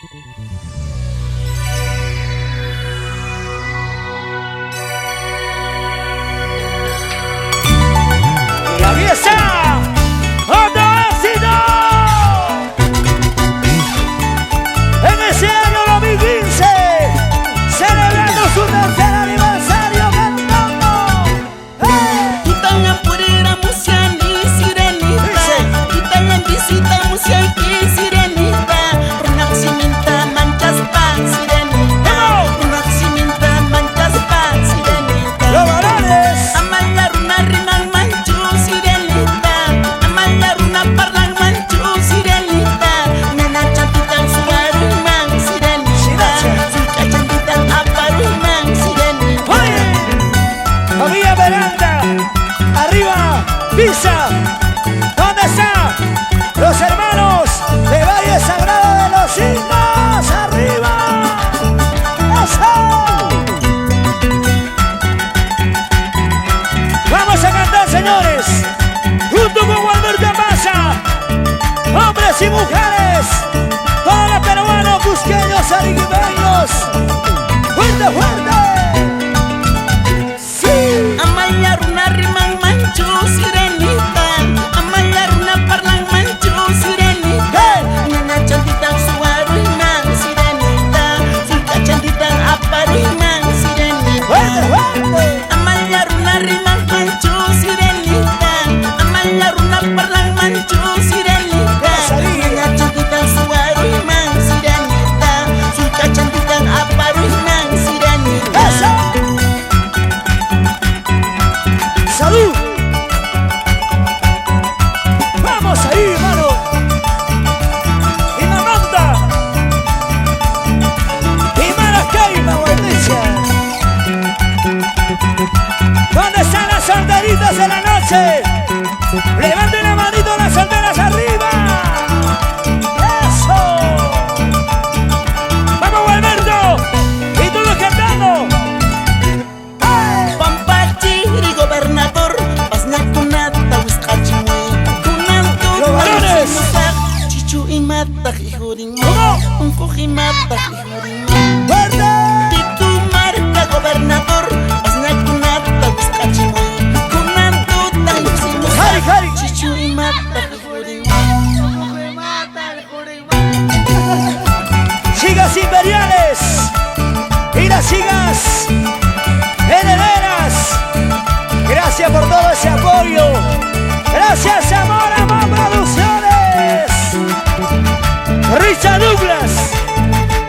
Y aquí está otro éxito en ese año 2015, celebrando su tercer aniversario cantando. Tutanga purira musiani sirenita, tutanga visita musiaki sirenita, renaximinta manchas pan sirenita, renaximinta manchas pan sirenita. Los varones. Amala runa riman manchu sirenita, amala runa parlan manchu sirenita, nena chantitan suaru man sirenita, sucha chantitan aparu man sirenita. Oye, familia Veranda, arriba, Pisa, ¿dónde están los hermanos de Valle Sagrado de los Incas? ¡Arriba! ¡Eso! Vamos a cantar, señores, junto con Gualberto Maza, hombres y mujeres, todos los peruanos, cusqueños, arequipeños, ¡fuerte, fuerte! ¡Sí! Amala runa riman manchu sirenita, amala runa parlan manchu sirenita, nena chantitan suaru man sirenita, sucha chantitan aparu man sirenita. ¡Fuerte, fuerte! Amala runa riman manchu sirenita, amala runa parlan manchu sirenita, nena chantitan suaru man sirenita, sucha chantitan aparu man sirenita. ¡Eso! ¡Salud! ¡Vamos ahí, hermano! ¡Y Mamanta! ¡Y Maracaiba, Guayricia! ¿Dónde están las solteritas de la noche? ¡Levanten la manito las solteras arriba! ¡Eso! ¡Vamos, Gualberto! ¡Y todos cantando! ¡Ay! Pampachiri gobernador, pasnakunata wisqachimuy, kunantu Los varones. chichu imata hijurin, ¿Cómo? un cojimata hijurin. ¡Fuerte! Titu marca gobernador, pasnakunata wisqachimuy, kunantu Jari, jari. chichu imata hijurin. Chicas imperiales y las chicas herederas, gracias por todo ese apoyo. Gracias, Amor Producciones. Richard Douglas,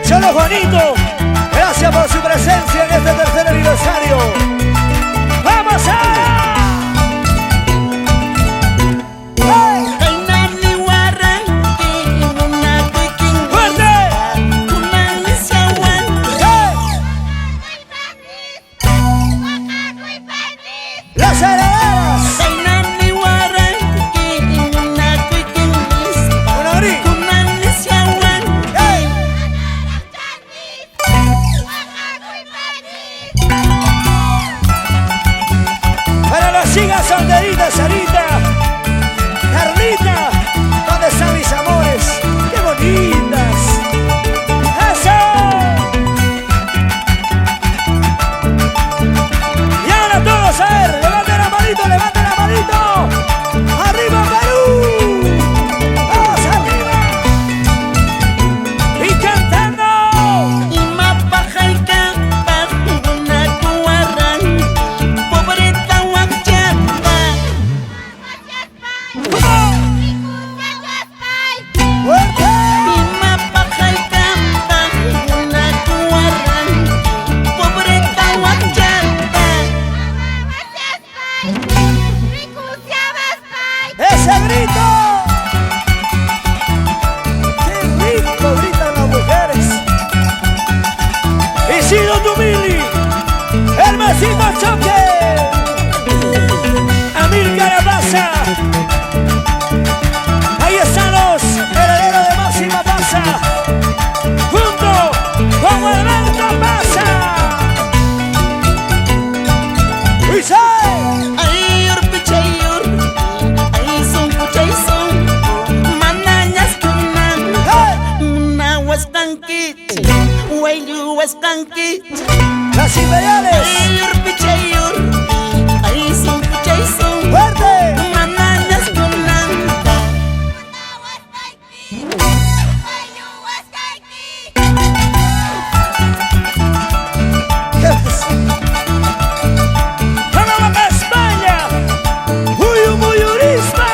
Cholo Juanito, gracias por su presencia en este tercer aniversario. ¡Vamos ahora! ¡Hey! Kainani waranki, munakuy king ¡Fuerte! kunani siawan. ¡Hey! ¡Las herederas! Kainani waranki, munakuy king ¡Con abrir! kunani siawan. ¡Hey! Para las chicas solteritas, Sarita, Carlita, ¿dónde están mis amores? ¡Qué bonitas! ¡Eso! Y ahora todos, a ver, levanten la manito, levanten la manito. ¡Arriba, Perú! ¡Vamos arriba! ¡Y cantando! Imapajalka, munakuy waranki, pobreta wakchata. ¡Fuerte! Imapajalka, munakuy waranki, pobreta wakchata. ¡Ese grito! ¡Qué rico gritan las mujeres! ¡Isidro Tumili! ¡Hermesito Choque! ¡Amir Carapaza! ¡Ahí están los herederos de Máxima Pasa! ¡Junto con Alberto Pasa! ¡Dice! Ay, urpichayur, ay, son puchay son, mananyas kunan, ¡Hey! una huestan skankit, while you was skankit. Las imperiales. Ayur pichayur, ay sing pichaysung. ¡Fuerte! Mananas kunanta. ¡Vamos a España! ¡Muyu Muyurisma!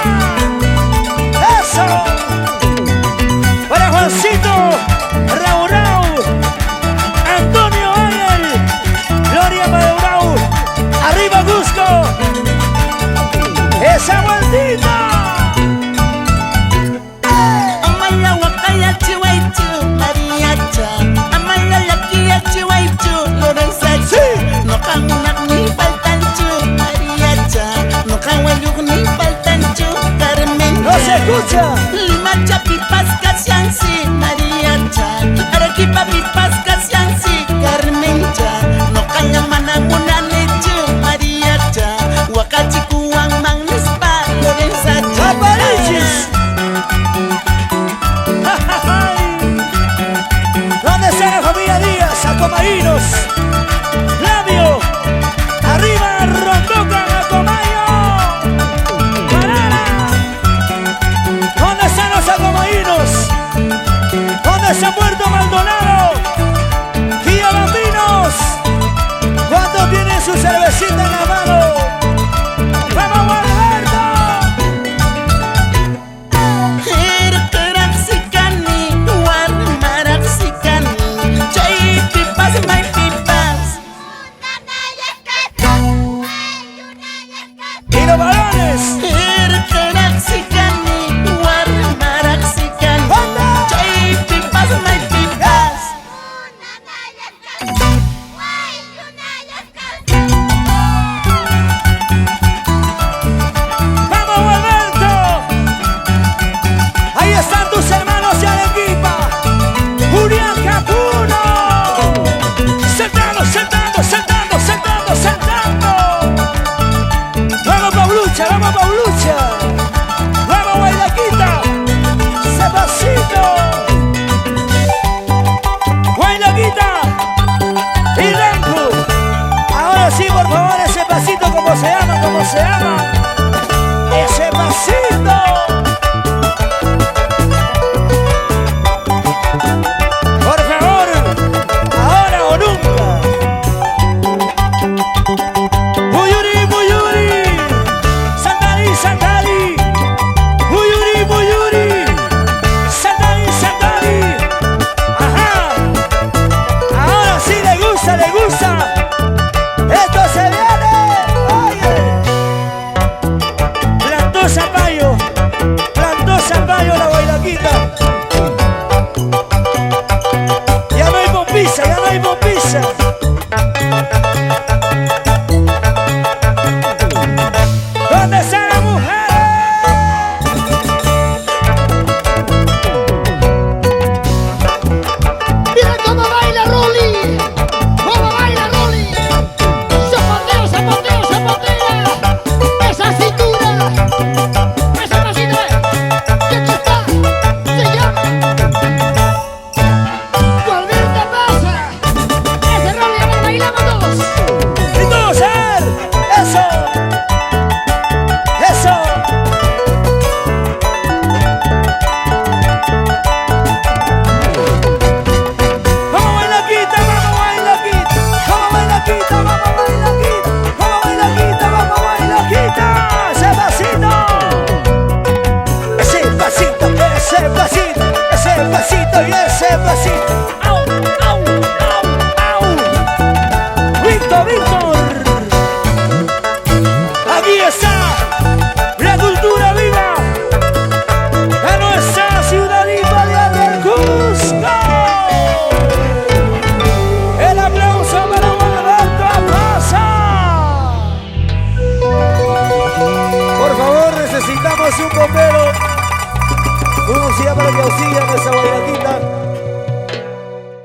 ¡Eso! Para Juancito, Raúl Raúl, Antonio Ángel, Gloria Madeurau, arriba Cusco, esa vueltita. Amala wakaya chiwaichu, mariacha. Amala lakia chiwaichu, Lorenza. Sí. No kamunak ni faltanchu, mariacha. No kawaluk ni faltanchu, Carmen. No se escucha. Lima chapipas casiansi, mariacha. Arequipa pipas casiansi, Carmen. No kanya manamuna nechu, mariacha. Wakachi kuang mangnispa, Lorenza. ¡Aparichis! ¿Dónde está la familia Díaz? Acomaínos. Labio. Arriba Rondoca, Acomayo. Parada. ¿Dónde están los acomaínos? ¿Dónde está Puerto Maldonado?